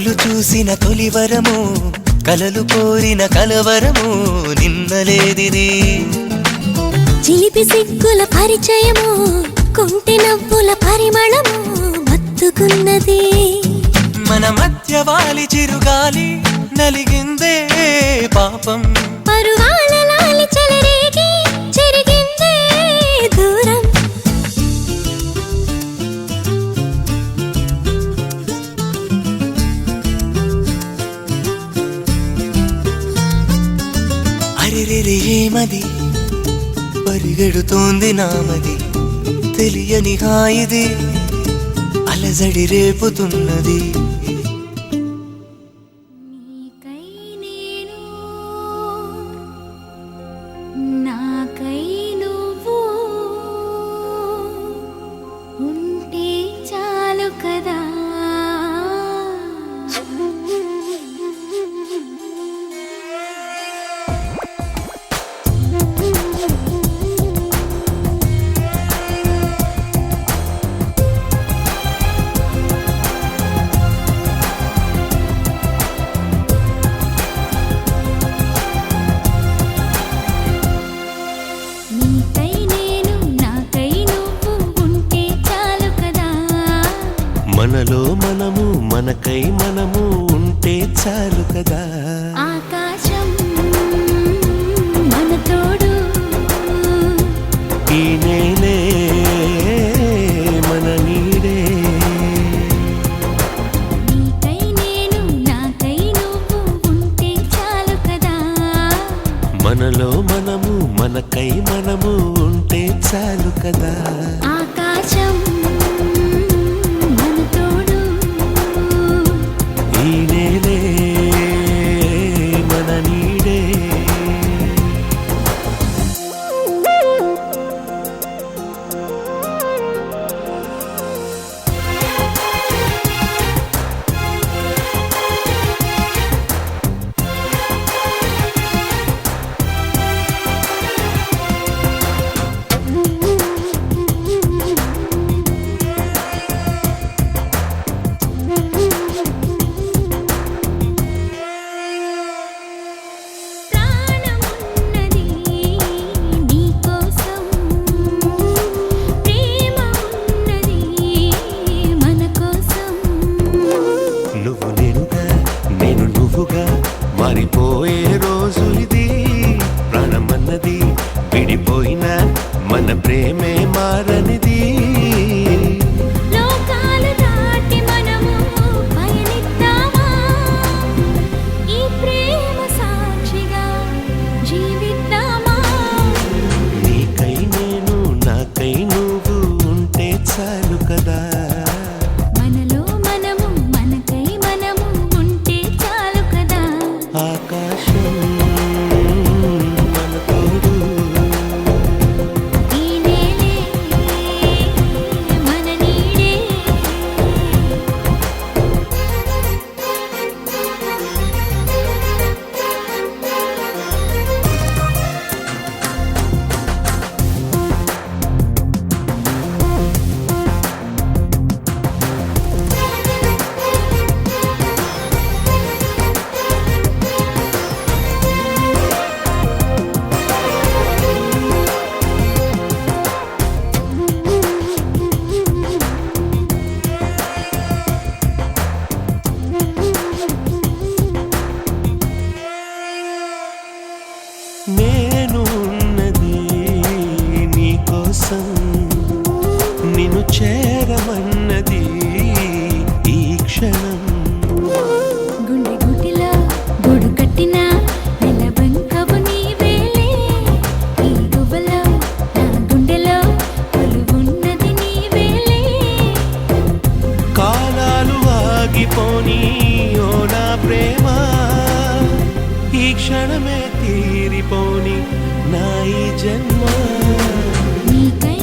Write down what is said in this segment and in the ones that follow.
కనులు చూసిన తొలివరము కలలు కోరిన కలవరము నిన్నలేదిది చిలిపి సిగ్గుల పరిచయము కుంటి నవ్వుల పరిమళము మత్తుకున్నది మన మధ్య వాలి చిరుగాలి నలిగిందే పాపం పరువాల లాలి చెలరేగి చెరిగిందే దూరం అరెరెరే ఏమది పరిగెడుతోంది నామది తెలియని హాయిది అలజడి రేపుతున్నది నీకై నేను నాకై నువ్వు ఉంటే చాలు కదా నీకై నేను నాకై నువ్వు ఉంటే చాలు కదా మనలో మనము మనకై మనము ఉంటే చాలు కదా ఆకాశం మన తోడు ఈ నేలే మన నీడే నీకై నేను నాకై నువ్వు ఉంటే చాలు కదా మనలో మనము మనకై మనము ఉంటే చాలు కదా ఆకాశం మన తోడు ఈ నేలే మన నీడే ప్రాణమున్నది నీకోసం ప్రేమ ఉన్నది మన కోసం నువ్వు నేనుగా నేను నువ్వుగా మారిపోయే రోజు ఇది ప్రాణమన్నది విడిపోయినా మన ప్రేమే మారనిది లోకాలు దాటి మనము పయనిద్దామా ఈ ప్రేమ సాక్షిగా జీవిద్దామా నీకై నేను నాకై నువ్వు ఉంటే చాలు కదా మనలో మనము మనకై మనము ఉంటే చాలు కదా ఆకాశం మన తోడు ఈ నేలే మన నీడే నేను ఉన్నది నీకోసం నిన్ను చేరమన్నది ఈ క్షణం గుండె గుటిలో గూడు కట్టిన నెలబంకవు నీవేలే ఈ గువ్వలో నా గుండెలో కొలువున్నది నీవేలే కాలాలు ఆగిపోని ఓ నా ప్రేమ ఈ క్షణమే తీరిపోని నా ఈ జన్మ నీకై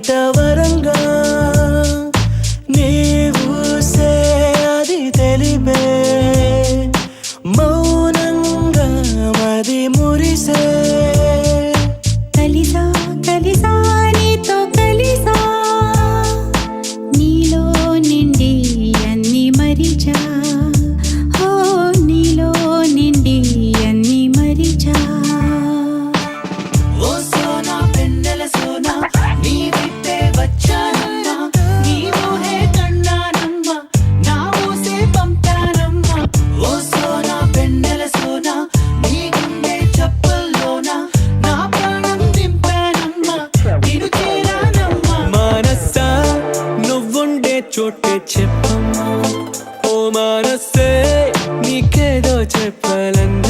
బయట వరంగా నీవుసే అది తెలిపే మౌనంగా మది మురిసే కలిసా కలిసా నీతో కలిసా నీలో నిండి అన్ని మరిచా ఓ నీలో నిండి అన్ని మరిచా ఓ సోనా పెన్నెల సోనా నీ విప్పే వచ్చానమ్మా నీ మోహే కన్నానమ్మా నా ఊసే పంపానమ్మా ఓ సోనా పెన్నెల సోనా నీ గుండె చప్పల్లోనా నా ప్రాణం దింపానమ్మా నిన్ను చేరానమ్మా మనసా నువ్వుండే చోటే చెప్పమ్మా ఓ మనసే నీకేదో చెప్పాలంది